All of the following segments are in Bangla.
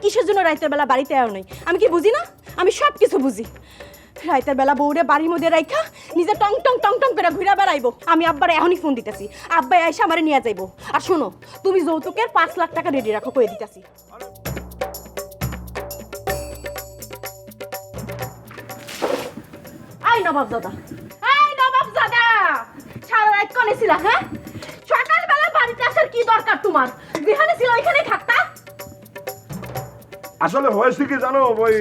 কিসের জন্য রাতের বেলা বাড়িতে আয় নাই? আমি কি বুঝি না? আমি সব কিছু বুঝি। রাতের বেলা বউরে বাড়ির মধ্যে রাইখা নিজে টং টং টং টং করে ঘুরা বেড়াইবো। আমি আব্বারে এখনই ফোন দিতেছি, আব্বাই আইসা আমারে নিয়ে যাইবো। আর শোনো, তুমি যৌতুকের 5 লাখ টাকা রেডি রাখো, কয়ে দিতেছি। আই নবাবজাদা, এই নবাবজাদা, সারা রাত কোনে ছিলা? হ্যাঁ, সকালবেলা বাড়িতে আসার কি দরকার তোমার? যেখানে ছিল ওইখানেই থাকতা। আসলে হয়েছে কি জানো, ওই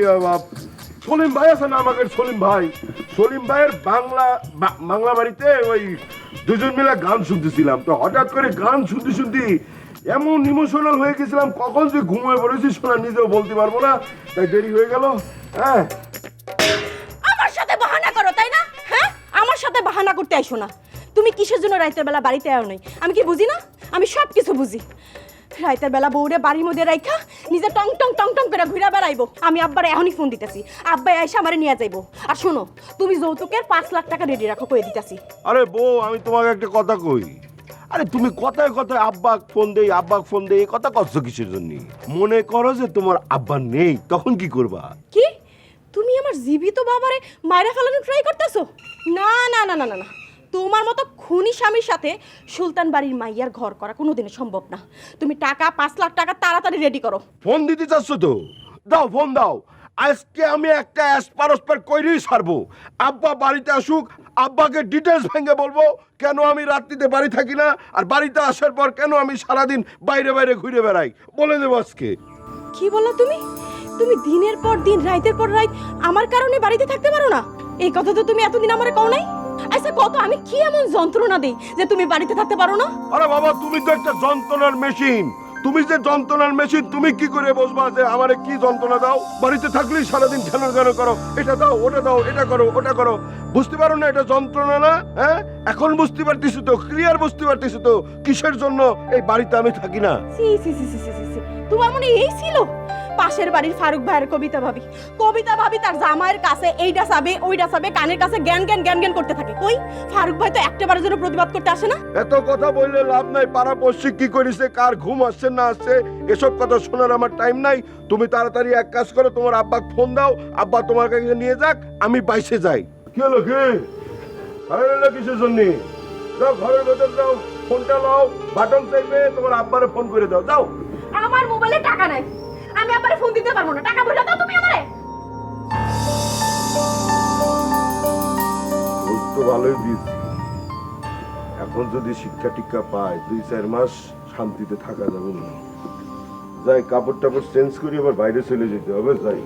সলিম ভাই আছে না, আমাকে সলিম ভাইয়ের বাংলা বাড়িতে ওই দুজন মিলে গান শুনতেছিলাম। তো হঠাৎ করে গান শুনতে এমন ইমোশনাল হয়ে গেছিলাম, কখন যে ঘুমিয়ে পড়েছি শোনা নিজেও বলতে পারবো না, তাই দেরি হয়ে গেল। হ্যাঁ, আমার সাথে বাহানা করো তাই না? হ্যাঁ, আমার সাথে বাহানা করতে আইসো না। তুমি কিসের জন্য রাতের বেলা বাড়িতে আয় নাই? আমি কি বুঝি না? আমি সব কিছু বুঝি। রাতের বেলা বউরে বাড়ির মধ্যে রাইখা নিজে টং টং টং টং করে ঘুরা বেড়াইবো। আমি আব্বারে এখনই ফোন দিতেছি, আব্বাই আইসা আমারে নিয়ে যাইবো। আর শোনো, তুমি যৌতুকের 5 লাখ টাকা রেডি রাখো, কয়ে দিতেছি। আরে বউ, আমি তোমাকে একটা কথা কই। আরে তুমি কথায় কথায় আব্বাক ফোন দেই এই কথা করছো কিসের জন্য? মনে করো যে তোমার আব্বা নেই, তখন কি করবা? কি তুমি আমার জীবিত বাবারে মাইরা ফেলানোর ট্রাই করতেছো? না না না না না না, তোমার মতো খুনি স্বামীর সাথে সুলতান বাড়ির মাইয়ার ঘর করা কোনোদিনই সম্ভব না। তুমি টাকা 5 লাখ টাকা তাড়াতাড়ি রেডি করো। ফোন দিতে চাচ্ছ তো দাও, ফোন দাও। আজকে আমি একটা অ্যাসপারস্পার কইরেই ছাড়বো। আব্বা বাড়িতে আসুক, আব্বাকে ডিটেলস ভেঙে বলবো কেন আমি রাত্রিতে বাড়ি থাকি না, আর বাড়িতে আসার পর কেন আমি সারাদিন বাইরে বাইরে ঘুরে বেড়াই, বলে দেবো আজকে। কি বললা তুমি? তুমি দিনের পর দিন রাতের পর রাত আমার কারণে বাড়িতে থাকতে পারো না? এই কথা তো তুমি এতদিন আমারে কও নাই। আচ্ছা কত আমি কি এমন যন্ত্রণা দেই যে তুমি বাড়িতে থাকতে পারো না? আরে বাবা, তুমি তো একটা যন্ত্রণার মেশিন। তুমি যে যন্ত্রণার মেশিন, তুমি কি করে বসবা যে আমারে কি যন্ত্রণা দাও? বাড়িতে থাকলেই সারাদিন ঘন ঘন করো, এটা দাও ওটা দাও, এটা করো ওটা করো। বুঝতে পারো না এটা যন্ত্রণা না? হ্যাঁ, এখন বুঝতে পারতেছি তো, ক্লিয়ার বুঝতে পারতেছি তো কিসের জন্য এই বাড়িতে আমি থাকি না। সি সি সি সি সি সি, তোমার মনে এই ছিল? পাশের বাড়ির ফারুক ভাইয়ের কবিতা ভাবি তার জামাইয়ের কাছে এইটা চাবে ওইটা চাবে, কানের কাছে জ্ঞান জ্ঞান জ্ঞান জ্ঞান করতে থাকে। কই ফারুক ভাই তো একটাবারের জন্য প্রতিবাদ করতে আসে না। এত কথা বললে লাভ নাই। পাড়া পড়শি কি করেছে, কার ঘুম আসছে না আসছে, এসব কথা শোনার আমার টাইম নাই। তুমি তাড়াতাড়ি এক কাজ করো, তোমার আব্বাকে ফোন দাও, আব্বা তোমার কাছে নিয়ে যাক, আমি বাইসে যাই। কি হলো কি? আরে কিসের জন্য? যাও ঘরের ভেতর যাও, ফোনটা নাও, বাটন চাইবে, তোমার আব্বারে ফোন করে দাও। যাও। আমার মোবাইলে টাকা নাই, আমি আব্বারে ফোন দিতে পারবো না। টাকা বইলা দাও তুমি আমারে। তো ভালোই দিয়েছি। এখন যদি শিক্ষা টিক্ষা পায় 2-4 মাস শান্তিতে থাকা যাবে না। যাই, কাপড় টাপড় চেঞ্জ করি, আবার বাইরে চলে যেতে হবে। যাই।